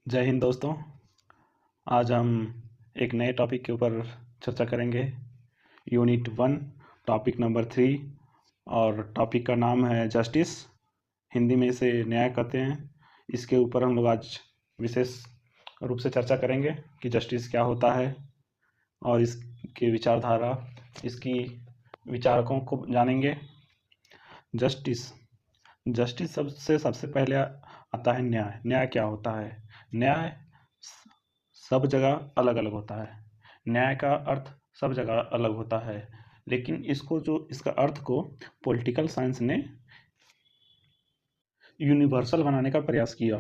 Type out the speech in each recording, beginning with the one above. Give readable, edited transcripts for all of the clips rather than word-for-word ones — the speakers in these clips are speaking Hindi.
जय हिंद दोस्तों। आज हम एक नए टॉपिक के ऊपर चर्चा करेंगे। यूनिट 1 टॉपिक नंबर 3 और टॉपिक का नाम है जस्टिस। हिंदी में इसे न्याय कहते हैं। इसके ऊपर हम लोग आज विशेष रूप से चर्चा करेंगे कि जस्टिस क्या होता है और इसके विचारधारा, इसकी विचारकों को जानेंगे। जस्टिस जस्टिस सबसे पहले आता है न्याय। न्याय क्या होता है? न्याय सब जगह अलग अलग होता है। न्याय का अर्थ सब जगह अलग होता है, लेकिन इसका अर्थ को पॉलिटिकल साइंस ने यूनिवर्सल बनाने का प्रयास किया।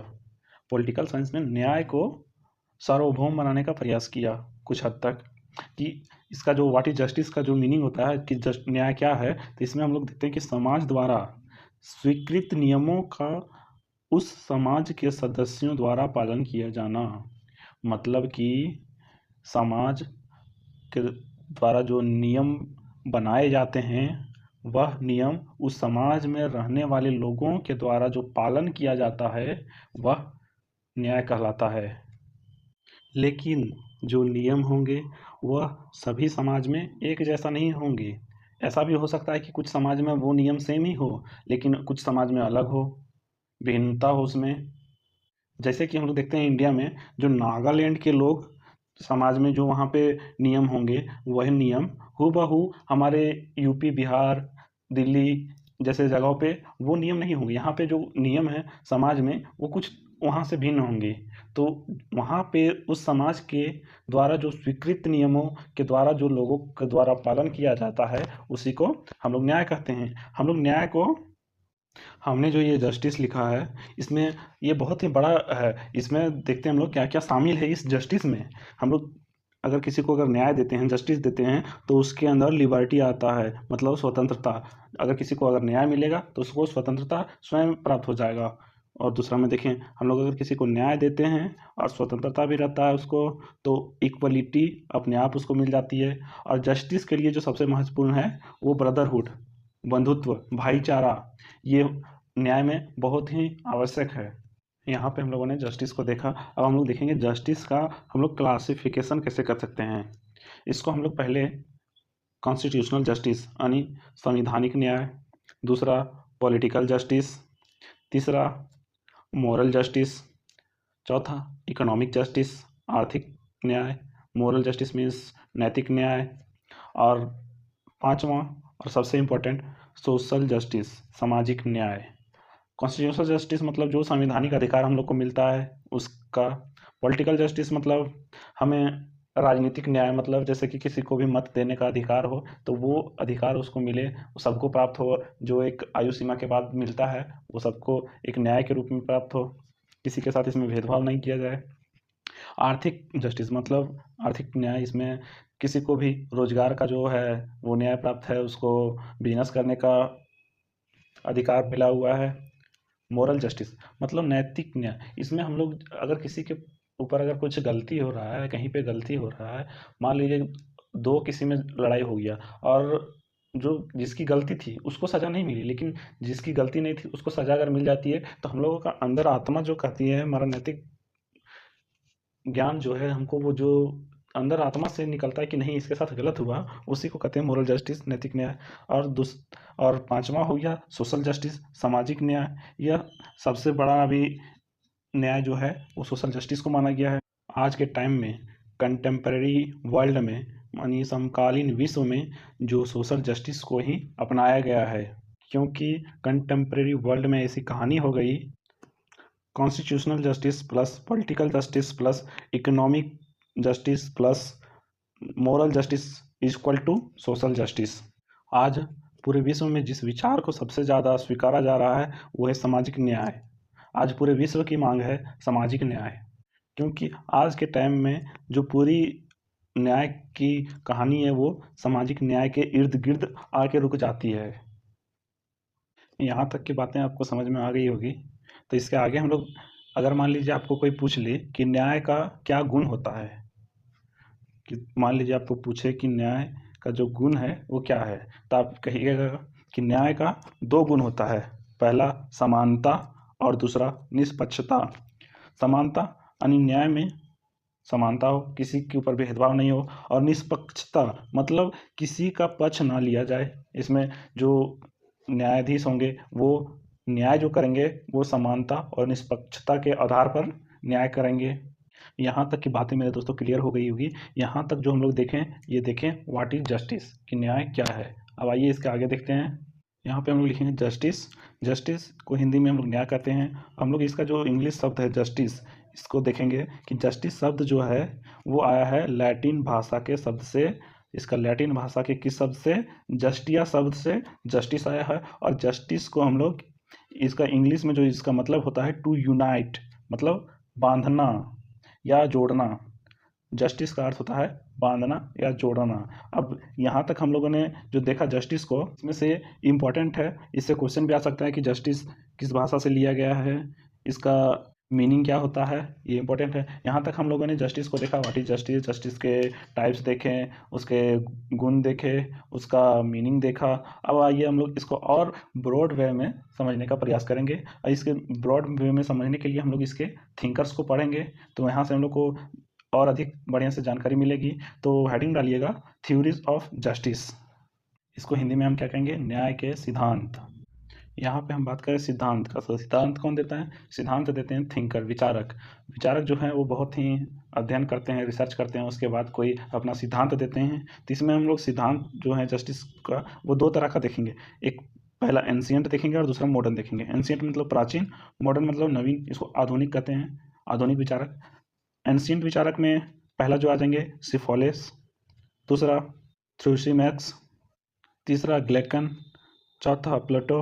पॉलिटिकल साइंस ने न्याय को सार्वभौम बनाने का प्रयास किया कुछ हद तक, कि इसका जो व्हाट इज जस्टिस का जो मीनिंग होता है कि न्याय क्या है, तो इसमें हम लोग देखते हैं कि समाज द्वारा स्वीकृत नियमों का उस समाज के सदस्यों द्वारा पालन किया जाना। मतलब कि समाज के द्वारा जो नियम बनाए जाते हैं, वह नियम उस समाज में रहने वाले लोगों के द्वारा जो पालन किया जाता है, वह न्याय कहलाता है। लेकिन जो नियम होंगे वह सभी समाज में एक जैसा नहीं होंगे। ऐसा भी हो सकता है कि कुछ समाज में वो नियम सेम ही हो, लेकिन कुछ समाज में अलग हो, भिन्नता हो उसमें। जैसे कि हम लोग देखते हैं इंडिया में जो नागालैंड के लोग समाज में जो वहाँ पे नियम होंगे, वही नियम हूबहू हमारे यूपी, बिहार, दिल्ली जैसे जगहों पे वो नियम नहीं होंगे। यहाँ पे जो नियम है समाज में, वो कुछ वहाँ से भिन्न होंगे। तो वहाँ पे उस समाज के द्वारा जो स्वीकृत नियमों के द्वारा जो लोगों के द्वारा पालन किया जाता है, उसी को हम लोग न्याय कहते हैं। हम लोग न्याय को, हमने जो ये जस्टिस लिखा है, इसमें ये बहुत ही बड़ा है। इसमें देखते हैं हम लोग क्या क्या शामिल है इस जस्टिस में। हम लोग अगर किसी को अगर न्याय देते हैं, जस्टिस देते हैं, तो उसके अंदर लिबर्टी आता है, मतलब स्वतंत्रता। अगर किसी को अगर न्याय मिलेगा तो उसको स्वतंत्रता स्वयं प्राप्त हो जाएगा। और दूसरा में देखें, हम लोग अगर किसी को न्याय देते हैं और स्वतंत्रता भी रहता है उसको, तो इक्वलिटी अपने आप उसको मिल जाती है। और जस्टिस के लिए जो सबसे महत्वपूर्ण है, वो ब्रदरहुड, बंधुत्व, भाईचारा, ये न्याय में बहुत ही आवश्यक है। यहाँ पे हम लोगों ने जस्टिस को देखा। अब हम लोग देखेंगे जस्टिस का हम लोग क्लासिफिकेशन कैसे कर सकते हैं। इसको हम लोग पहले कॉन्स्टिट्यूशनल जस्टिस यानी संवैधानिक न्याय, दूसरा पॉलिटिकल जस्टिस, तीसरा मोरल जस्टिस, चौथा इकोनॉमिक जस्टिस, आर्थिक न्याय। मोरल जस्टिस मीन्स नैतिक न्याय। और पांचवा और सबसे इम्पोर्टेंट सोशल जस्टिस, सामाजिक न्याय। कॉन्स्टिट्यूशनल जस्टिस मतलब जो संवैधानिक अधिकार हम लोग को मिलता है उसका। पॉलिटिकल जस्टिस मतलब हमें राजनीतिक न्याय, मतलब जैसे कि किसी को भी मत देने का अधिकार हो, तो वो अधिकार उसको मिले, वो सबको प्राप्त हो। जो एक आयु सीमा के बाद मिलता है, वो सबको एक न्याय के रूप में प्राप्त हो, किसी के साथ इसमें भेदभाव नहीं किया जाए। आर्थिक जस्टिस मतलब आर्थिक न्याय, इसमें किसी को भी रोजगार का जो है वो न्याय प्राप्त है, उसको बिजनेस करने का अधिकार मिला हुआ है। मोरल जस्टिस मतलब नैतिक न्याय, इसमें हम लोग अगर किसी के ऊपर अगर कुछ गलती हो रहा है, कहीं पे गलती हो रहा है, मान लीजिए दो किसी में लड़ाई हो गया, और जो जिसकी गलती थी उसको सजा नहीं मिली, लेकिन जिसकी गलती नहीं थी उसको सजा अगर मिल जाती है, तो हम लोगों का अंदर आत्मा जो कहती है, हमारा नैतिक ज्ञान जो है, हमको वो जो अंदर आत्मा से निकलता है कि नहीं इसके साथ गलत हुआ, उसी को कहते हैं मोरल जस्टिस, नैतिक न्याय। और पांचवा हो गया सोशल जस्टिस, सामाजिक न्याय। यह सबसे बड़ा अभी न्याय जो है वो सोशल जस्टिस को माना गया है। आज के टाइम में कंटेम्परेरी वर्ल्ड में, यानी समकालीन विश्व में, जो सोशल जस्टिस को ही अपनाया गया है, क्योंकि कंटेम्परेरी वर्ल्ड में ऐसी कहानी हो गई, constitutional justice plus political justice plus economic justice plus moral justice equal to social justice. आज पूरे विश्व में जिस विचार को सबसे ज़्यादा स्वीकारा जा रहा है, वो है सामाजिक न्याय। आज पूरे विश्व की मांग है सामाजिक न्याय, क्योंकि आज के टाइम में जो पूरी न्याय की कहानी है, वो सामाजिक न्याय के इर्द गिर्द आके रुक जाती है। यहाँ तक की बातें आपको समझ में आ गई होगी। तो इसके आगे हम लोग, अगर मान लीजिए आपको कोई पूछ ले कि न्याय का क्या गुण होता है, कि मान लीजिए आपको पूछे कि न्याय का जो गुण है वो क्या है, तो आप कहिएगा कि न्याय का दो गुण होता है। पहला समानता और दूसरा निष्पक्षता। समानता न्याय में समानता हो, किसी के ऊपर भेदभाव नहीं हो, और निष्पक्षता मतलब किसी का पक्ष ना लिया जाए। इसमें जो न्यायाधीश होंगे वो न्याय जो करेंगे वो समानता और निष्पक्षता के आधार पर न्याय करेंगे। यहाँ तक की बातें मेरे दोस्तों क्लियर हो गई होगी। यहाँ तक जो हम लोग देखें, ये देखें व्हाट इज जस्टिस, कि न्याय क्या है। अब आइए इसके आगे देखते हैं। यहाँ पे हम लोग लिखेंगे जस्टिस। जस्टिस को हिंदी में हम लोग न्याय कहते हैं। हम लोग इसका जो इंग्लिश शब्द है जस्टिस, इसको देखेंगे कि जस्टिस शब्द जो है वो आया है लैटिन भाषा के शब्द से। इसका लैटिन भाषा के किस शब्द से? जस्टिया शब्द से जस्टिस आया है। और जस्टिस को हम लोग इसका इंग्लिश में जो इसका मतलब होता है टू यूनाइट, मतलब बांधना या जोड़ना। जस्टिस का अर्थ होता है बांधना या जोड़ना। अब यहाँ तक हम लोगों ने जो देखा जस्टिस को, इसमें से इम्पोर्टेंट है, इससे क्वेश्चन भी आ सकता है कि जस्टिस किस भाषा से लिया गया है, इसका मीनिंग क्या होता है, ये इंपॉर्टेंट है। यहाँ तक हम लोगों ने जस्टिस को देखा, व्हाट इज जस्टिस, जस्टिस के टाइप्स देखें, उसके गुण देखे, उसका मीनिंग देखा। अब आइए हम लोग इसको और ब्रॉड वे में समझने का प्रयास करेंगे। और इसके ब्रॉड वे में समझने के लिए हम लोग इसके थिंकर्स को पढ़ेंगे, तो यहाँ से हम लोग को और अधिक बढ़िया से जानकारी मिलेगी। तो हेडिंग डालिएगा थ्योरीज ऑफ जस्टिस। इसको हिंदी में हम क्या कहेंगे? न्याय के सिद्धांत। यहाँ पे हम बात करें सिद्धांत का, तो सिद्धांत कौन देता है? सिद्धांत देते हैं थिंकर, विचारक। विचारक जो है वो बहुत ही अध्ययन करते हैं, रिसर्च करते हैं, उसके बाद कोई अपना सिद्धांत देते हैं। तो इसमें हम लोग सिद्धांत जो है जस्टिस का वो दो तरह का देखेंगे। एक पहला एंशियंट देखेंगे और दूसरा मॉडर्न देखेंगे। एंशियंट मतलब प्राचीन, मॉडर्न मतलब नवीन, इसको आधुनिक कहते हैं, आधुनिक विचारक। एंशियंट विचारक में पहला जो आ जाएंगे सिफोलेस, दूसरा थ्यूसिमैक्स, तीसरा ग्लेकन, चौथा प्लेटो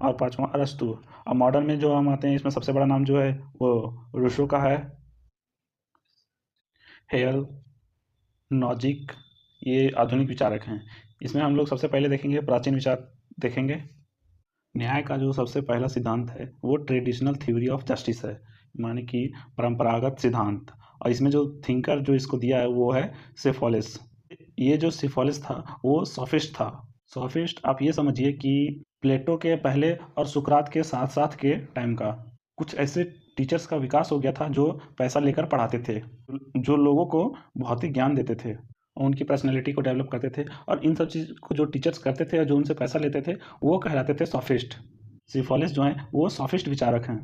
और पांचवा अरस्तु। और मॉडर्न में जो हम आते हैं, इसमें सबसे बड़ा नाम जो है वो रूसो का है, हेयल, नॉजिक, ये आधुनिक विचारक हैं। इसमें हम लोग सबसे पहले देखेंगे प्राचीन विचार देखेंगे। न्याय का जो सबसे पहला सिद्धांत है वो ट्रेडिशनल थ्योरी ऑफ जस्टिस है, माने कि परंपरागत सिद्धांत। और इसमें जो थिंकर जो इसको दिया है वो है सेफोलिस। ये जो सेफोलिस था वो सोफिस्ट था। सोफिस्ट आप ये समझिए कि प्लेटो के पहले और सुकरात के साथ साथ के टाइम का कुछ ऐसे टीचर्स का विकास हो गया था जो पैसा लेकर पढ़ाते थे, जो लोगों को भौतिक ज्ञान देते थे और उनकी पर्सनैलिटी को डेवलप करते थे। और इन सब चीज़ को जो टीचर्स करते थे और जो उनसे पैसा लेते थे वो कहलाते थे सोफिस्ट। सिफोलिस जो हैं वो सोफिस्ट विचारक हैं।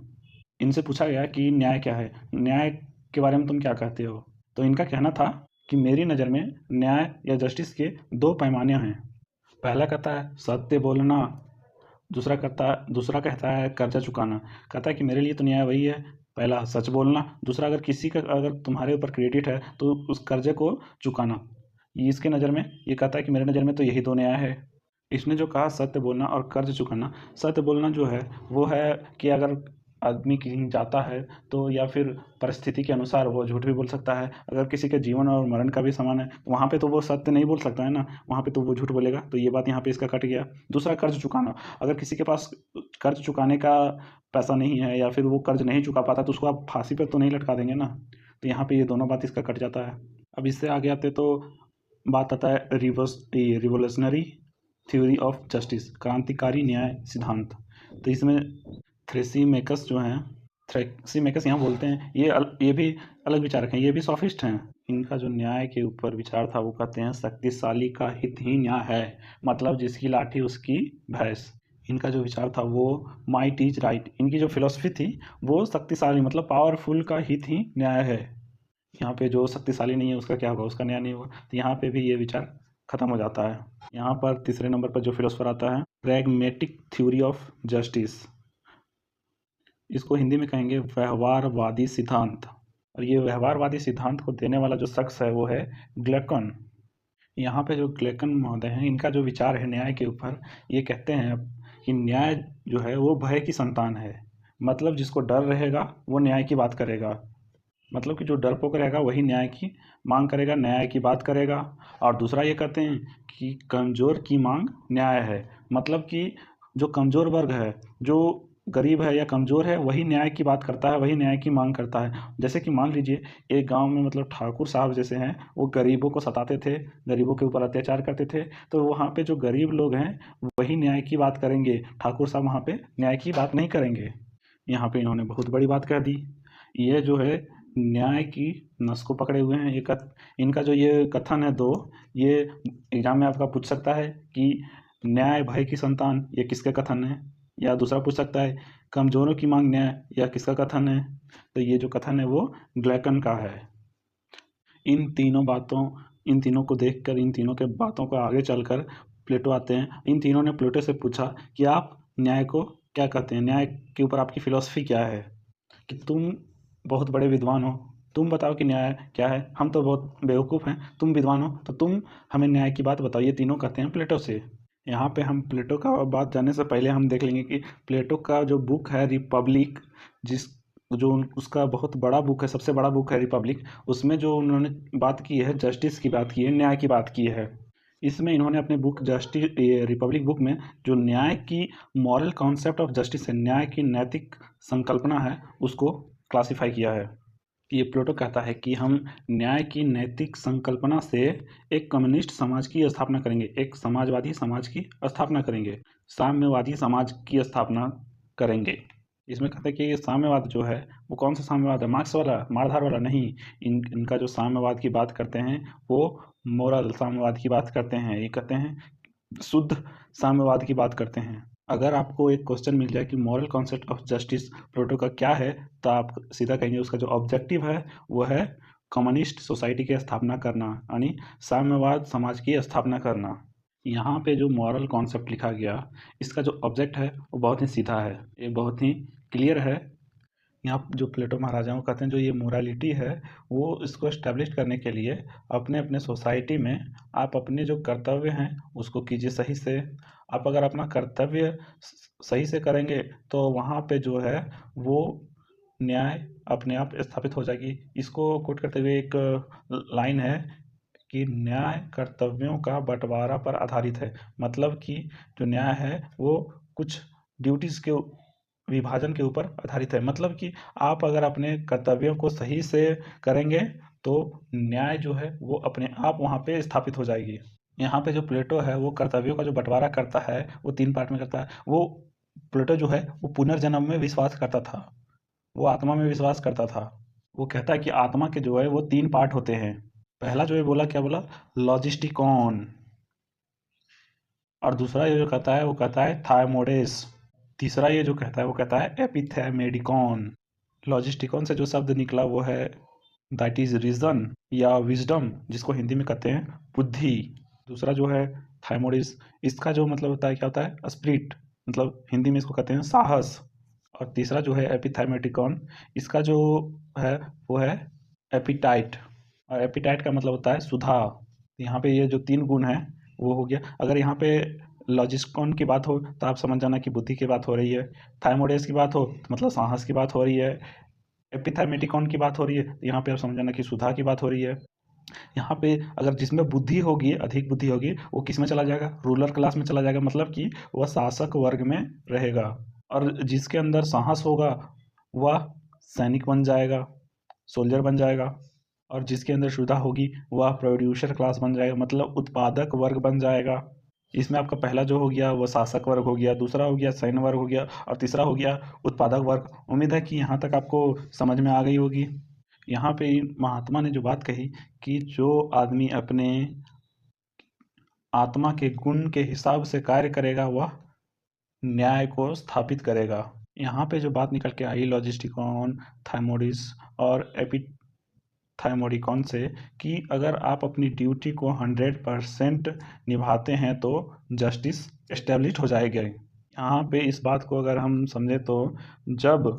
इनसे पूछा गया कि न्याय क्या है, न्याय के बारे में तुम क्या कहते हो? तो इनका कहना था कि मेरी नज़र में न्याय या जस्टिस के दो पैमाने हैं। पहला कहता है सत्य बोलना, दूसरा कहता है कर्जा चुकाना। कहता है कि मेरे लिए तो न्याय वही है, पहला सच बोलना, दूसरा अगर किसी का अगर तुम्हारे ऊपर क्रेडिट है तो उस कर्जे को चुकाना। ये इसके नज़र में ये कहता है कि मेरे नज़र में तो यही दो न्याय है। इसने जो कहा सत्य बोलना और कर्ज चुकाना, सत्य बोलना जो है वो है कि अगर आदमी कहीं जाता है तो या फिर परिस्थिति के अनुसार वो झूठ भी बोल सकता है। अगर किसी के जीवन और मरण का भी सवाल है तो वहाँ पे तो वो सत्य नहीं बोल सकता है ना, वहाँ पे तो वो झूठ बोलेगा। तो ये बात यहाँ पे इसका कट गया। दूसरा कर्ज चुकाना, अगर किसी के पास कर्ज चुकाने का पैसा नहीं है या फिर वो कर्ज नहीं चुका पाता तो उसको आप फांसी पर तो नहीं लटका देंगे ना। तो यहाँ पे ये दोनों बात इसका कट जाता है। अब इससे आगे आते तो बात आता है रिवोल्यूशनरी थ्योरी ऑफ जस्टिस, क्रांतिकारी न्याय सिद्धांत। तो इसमें थ्रेसिमेकस जो हैं, थ्रेसिमेकस यहाँ बोलते हैं, ये भी अलग विचारक हैं, ये भी सोफिस्ट हैं। इनका जो न्याय के ऊपर विचार था वो कहते हैं शक्तिशाली का हित ही न्याय है, मतलब जिसकी लाठी उसकी भैंस। इनका जो विचार था वो माइट इज राइट। इनकी जो फिलॉसफी थी वो शक्तिशाली मतलब पावरफुल का हित ही न्याय है। यहाँ पे जो शक्तिशाली नहीं है उसका क्या होगा, उसका न्याय नहीं होगा। तो यहाँ पे भी ये विचार खत्म हो जाता है। यहाँ पर तीसरे नंबर पर जो फिलोसफर आता है प्रैग्मेटिक थ्योरी ऑफ जस्टिस, इसको हिंदी में कहेंगे व्यवहारवादी सिद्धांत। और ये व्यवहारवादी सिद्धांत को देने वाला जो शख्स है वो है ग्लेकन। यहाँ पे जो ग्लेकन महोदय हैं इनका जो विचार है न्याय के ऊपर, ये कहते हैं कि न्याय जो है वो भय की संतान है, मतलब जिसको डर रहेगा वो न्याय की बात करेगा, मतलब कि जो डरपोक रहेगा वही न्याय की मांग करेगा, न्याय की बात करेगा। और दूसरा ये कहते हैं कि कमज़ोर की मांग न्याय है, मतलब कि जो कमज़ोर वर्ग है, जो गरीब है या कमज़ोर है, वही न्याय की बात करता है, वही न्याय की मांग करता है। जैसे कि मान लीजिए एक गांव में मतलब ठाकुर साहब जैसे हैं, वो गरीबों को सताते थे, गरीबों के ऊपर अत्याचार करते थे, तो वहाँ पे जो गरीब लोग हैं वही न्याय की बात करेंगे, ठाकुर साहब वहाँ पे न्याय की बात नहीं करेंगे। यहाँ पे इन्होंने बहुत बड़ी बात कह दी। ये जो है न्याय की नस को पकड़े हुए हैं। इनका जो ये कथन है दो, ये एग्जाम में आपका पूछ सकता है कि न्याय भय की संतान, ये किसके कथन है। या दूसरा पूछ सकता है कमजोरों की मांग न्याय, या किसका कथन है। तो ये जो कथन है वो ग्लैकन का है। इन तीनों को देखकर, इन तीनों के बातों को आगे चलकर प्लेटो आते हैं। इन तीनों ने प्लेटो से पूछा कि आप न्याय को क्या कहते हैं, न्याय के ऊपर आपकी फिलॉसफी क्या है, कि तुम बहुत बड़े विद्वान हो, तुम बताओ कि न्याय क्या है। हम तो बहुत बेवकूफ़ हैं, तुम विद्वान हो तो तुम हमें न्याय की बात बताओ। ये तीनों कहते हैं प्लेटो से। यहाँ पे हम प्लेटो का बात जानने से पहले हम देख लेंगे कि प्लेटो का जो बुक है रिपब्लिक, जिस जो उसका बहुत बड़ा बुक है, सबसे बड़ा बुक है रिपब्लिक, उसमें जो उन्होंने बात की है जस्टिस की बात की है, न्याय की बात की है। इसमें इन्होंने अपने बुक जस्टिस रिपब्लिक बुक में जो न्याय की मॉरल कॉन्सेप्ट ऑफ जस्टिस है, न्याय की नैतिक संकल्पना है, उसको क्लासिफाई किया है। ये प्लेटो कहता है कि हम न्याय की नैतिक संकल्पना से एक कम्युनिस्ट समाज की स्थापना करेंगे, एक समाजवादी समाज की स्थापना करेंगे, साम्यवादी समाज की स्थापना करेंगे। इसमें कहते हैं कि ये साम्यवाद जो है वो कौन सा साम्यवाद है, मार्क्स वाला, मारधार वाला नहीं। इनका जो साम्यवाद की बात करते हैं वो मोरल साम्यवाद की बात करते हैं। ये कहते हैं शुद्ध साम्यवाद की बात करते हैं। अगर आपको एक क्वेश्चन मिल जाए कि मॉरल कॉन्सेप्ट ऑफ जस्टिस प्लेटो का क्या है, तो आप सीधा कहेंगे उसका जो ऑब्जेक्टिव है वो है कम्युनिस्ट सोसाइटी की स्थापना करना, यानी साम्यवाद समाज की स्थापना करना। यहाँ पे जो मॉरल कॉन्सेप्ट लिखा गया, इसका जो ऑब्जेक्ट है वो बहुत ही सीधा है, ये बहुत ही क्लियर है। यहाँ जो प्लेटो महाराजाओं कहते हैं जो ये मोरालिटी है वो इसको इस्टेब्लिश करने के लिए अपने अपने सोसाइटी में आप अपने जो कर्तव्य हैं उसको कीजिए सही से। आप अगर अपना कर्तव्य सही से करेंगे तो वहाँ पे जो है वो न्याय अपने आप स्थापित हो जाएगी। इसको कोट करते हुए एक लाइन है कि न्याय कर्तव्यों का बंटवारा पर आधारित है। मतलब कि जो न्याय है वो कुछ ड्यूटीज़ के विभाजन के ऊपर आधारित है। मतलब कि आप अगर अपने कर्तव्यों को सही से करेंगे तो न्याय जो है वो अपने आप वहाँ पे स्थापित हो जाएगी। यहाँ पे जो प्लेटो है वो कर्तव्यों का जो बंटवारा करता है वो 3 पार्ट में करता है। वो प्लेटो जो है वो पुनर्जन्म में विश्वास करता था, वो आत्मा में विश्वास करता था। वो कहता है कि आत्मा के जो है वो 3 पार्ट होते हैं। पहला जो है बोला, क्या बोला, लॉजिस्टिकॉन। और दूसरा ये जो कहता है वो कहता है थायमोडेस। तीसरा ये जो कहता है वो कहता है एपिथेमेडिकॉन। लॉजिस्टिकॉन से जो शब्द निकला वो है दैट इज रीजन या विजडम, जिसको हिंदी में कहते हैं बुद्धि। दूसरा जो है थाइमोडिस, इसका जो मतलब होता है क्या होता है स्पिरिट, मतलब हिंदी में इसको कहते हैं साहस। और तीसरा जो है एपिथेमेटिकॉन, इसका जो है वो है एपिटाइट। और एपिटाइट का मतलब होता है सुधा। यहाँ पे ये जो 3 गुण हैं वो हो गया। अगर यहाँ पे लॉजिस्टिकॉन की बात हो तो आप समझ जाना कि बुद्धि की बात हो रही है। थाइमोडेस की बात हो तो मतलब साहस की बात हो रही है। एपिथेमेटिकॉन की बात हो रही है तो यहाँ पे आप समझ जाना कि सुधा की बात हो रही है। यहाँ पे अगर जिसमें बुद्धि होगी, अधिक बुद्धि होगी, वो किस में चला जाएगा, रूलर क्लास में चला जाएगा, मतलब कि वह शासक वर्ग में रहेगा। और जिसके अंदर साहस होगा वह सैनिक बन जाएगा, सोल्जर बन जाएगा। और जिसके अंदर सुधा होगी वह प्रोड्यूसर क्लास बन जाएगा, मतलब उत्पादक वर्ग बन जाएगा। इसमें आपका पहला जो हो गया वो शासक वर्ग हो गया, दूसरा हो गया सैन्य वर्ग हो गया, और तीसरा हो गया उत्पादक वर्ग। उम्मीद है कि यहाँ तक आपको समझ में आ गई होगी। यहाँ पे महात्मा ने जो बात कही कि जो आदमी अपने आत्मा के गुण के हिसाब से कार्य करेगा वह न्याय को स्थापित करेगा। यहाँ पे जो बात निकल के आई लॉजिस्टिकॉन, थाइमोडिस और एपिथाइमोडिकॉन से, कि अगर आप अपनी ड्यूटी को 100% निभाते हैं तो जस्टिस एस्टेब्लिश हो जाएगा। यहाँ पे इस बात को अगर हम समझे तो जब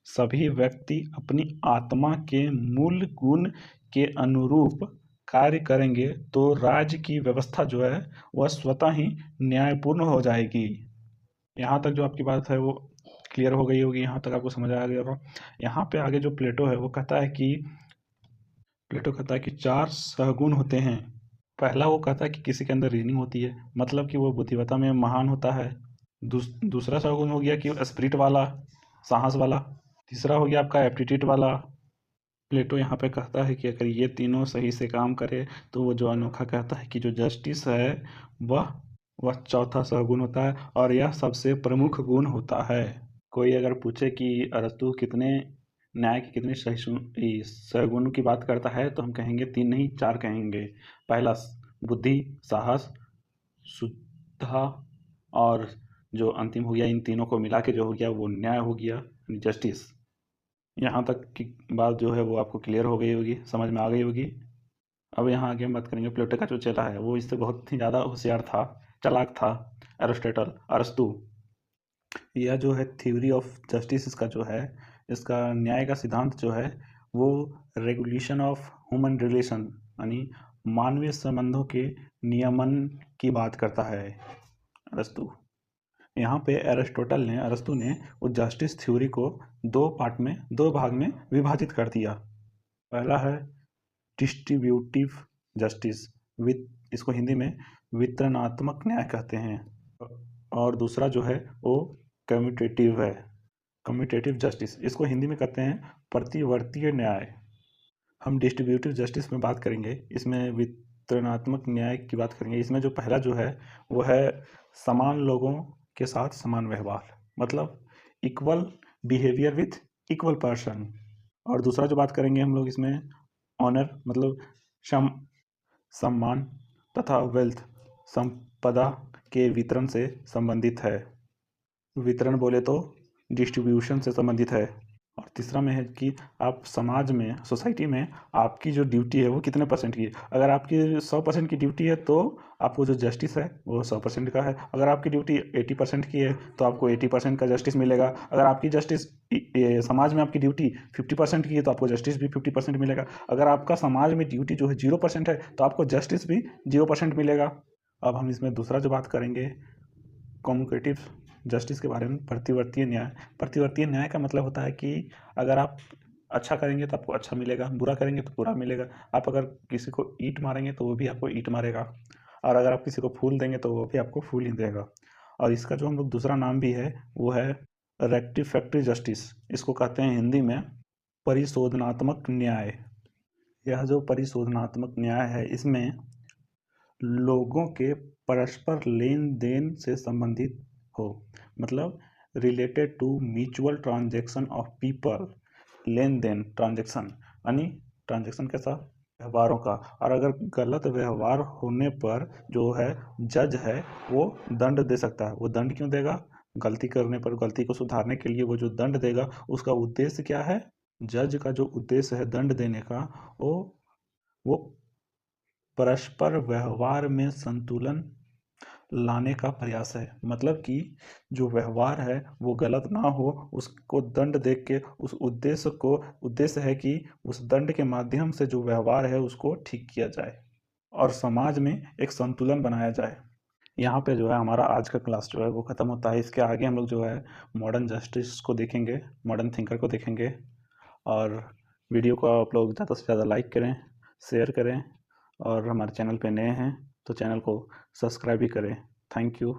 सभी व्यक्ति अपनी आत्मा के मूल गुण के अनुरूप कार्य करेंगे तो राज्य की व्यवस्था जो है वह स्वतः ही न्यायपूर्ण हो जाएगी। यहाँ तक जो आपकी बात है वो क्लियर हो गई होगी, यहाँ तक आपको समझ आ गया होगा। यहाँ पे आगे जो प्लेटो है वो कहता है कि 4 सहगुण होते हैं। पहला वो कहता है कि किसी के अंदर रीजनिंग होती है, मतलब कि वो बुद्धिमत्ता में महान होता है। दूसरा सहगुण हो गया कि स्पिरिट वाला, साहस वाला। तीसरा हो गया आपका एप्टीट्यूड वाला। प्लेटो यहाँ पे कहता है कि अगर ये तीनों सही से काम करे तो वो जो अनोखा कहता है कि जो जस्टिस है वह चौथा सहगुण होता है, और यह सबसे प्रमुख गुण होता है। कोई अगर पूछे कि अरस्तु कितने न्याय के कितने सगुणों की बात करता है तो हम कहेंगे 3 नहीं 4 कहेंगे। पहला बुद्धि, साहस, शुद्धता, और जो अंतिम हो गया इन तीनों को मिला के जो हो गया वो न्याय हो गया, जस्टिस। यहाँ तक की बात जो है वो आपको क्लियर हो गई होगी, समझ में आ गई होगी। अब यहाँ आगे हम बात करेंगे प्लेटो का जो चेला है वो इससे बहुत ही ज़्यादा होशियार था, चालाक था, एरिस्टोटल, अरस्तु। यह जो है थ्योरी ऑफ जस्टिस इसका जो है, इसका न्याय का सिद्धांत जो है वो रेगुलेशन ऑफ ह्यूमन रिलेशन यानी मानवीय संबंधों के नियमन की बात करता है अरस्तु। यहाँ पे अरस्तु ने उस जस्टिस थ्योरी को दो भाग में विभाजित कर दिया। पहला है डिस्ट्रीब्यूटिव जस्टिस, इसको हिंदी में वितरणात्मक न्याय कहते हैं, और दूसरा जो है वो कम्यूटेटिव है, कम्यूटेटिव जस्टिस, इसको हिंदी में कहते हैं प्रतिवर्तीय न्याय। हम डिस्ट्रीब्यूटिव जस्टिस में बात करेंगे, इसमें वितरणात्मक न्याय की बात करेंगे। इसमें जो पहला जो है वो है समान लोगों के साथ समान व्यवहार, मतलब equal behaviour with equal person. और दूसरा जो बात करेंगे हम लोग इसमें ऑनर, मतलब सम्मान तथा वेल्थ, संपदा के वितरण से संबंधित है। वितरण बोले तो डिस्ट्रीब्यूशन से संबंधित है। और तीसरा में है कि आप समाज में, सोसाइटी में आपकी जो ड्यूटी है वो कितने परसेंट की है। अगर आपकी 100% की ड्यूटी है तो आपको जो जस्टिस है वो 100% का है। अगर आपकी ड्यूटी 80% की है तो आपको 80% का जस्टिस मिलेगा। अगर आपकी जस्टिस समाज में आपकी ड्यूटी 50% की है तो आपको जस्टिस भी 50% मिलेगा। अगर आपका समाज में ड्यूटी जो है 0% है तो आपको जस्टिस भी 0% मिलेगा। अब हम इसमें दूसरा जो बात करेंगे कम्यूटेटिव जस्टिस के बारे में, प्रतिवर्तीय न्याय। प्रतिवर्तीय न्याय का मतलब होता है कि अगर आप अच्छा करेंगे तो आपको अच्छा मिलेगा, बुरा करेंगे तो बुरा मिलेगा। आप अगर किसी को ईंट मारेंगे तो वो भी आपको ईंट मारेगा, और अगर आप किसी को फूल देंगे तो वो भी आपको फूल ही देगा। और इसका जो हम लोग दूसरा नाम भी है वो है रेक्टिफैक्टरी जस्टिस, इसको कहते हैं हिंदी में परिशोधनात्मक न्याय। यह जो परिशोधनात्मक न्याय है इसमें लोगों के परस्पर लेन देन से संबंधित हो, मतलब related to mutual transaction of people, लेन देन ट्रांजैक्शन, यानी ट्रांजैक्शन कैसा, व्यवहारों का। और अगर गलत व्यवहार होने पर जो है जज है वो दंड दे सकता है। वो दंड क्यों देगा, गलती करने पर, गलती को सुधारने के लिए वो जो दंड देगा उसका उद्देश्य क्या है, जज का जो उद्देश्य है दंड देने का वो परस्पर व्यवहार में संतुलन लाने का प्रयास है। मतलब कि जो व्यवहार है वो गलत ना हो, उसको दंड दे के उस उद्देश्य है कि उस दंड के माध्यम से जो व्यवहार है उसको ठीक किया जाए और समाज में एक संतुलन बनाया जाए। यहाँ पे जो है हमारा आज का क्लास जो है वो ख़त्म होता है। इसके आगे हम लोग जो है मॉडर्न जस्टिस को देखेंगे, मॉडर्न थिंकर को देखेंगे। और वीडियो को आप लोग ज़्यादा से ज़्यादा लाइक करें, शेयर करें, और हमारे चैनल पे नए हैं तो चैनल को सब्सक्राइब भी करें। Thank you.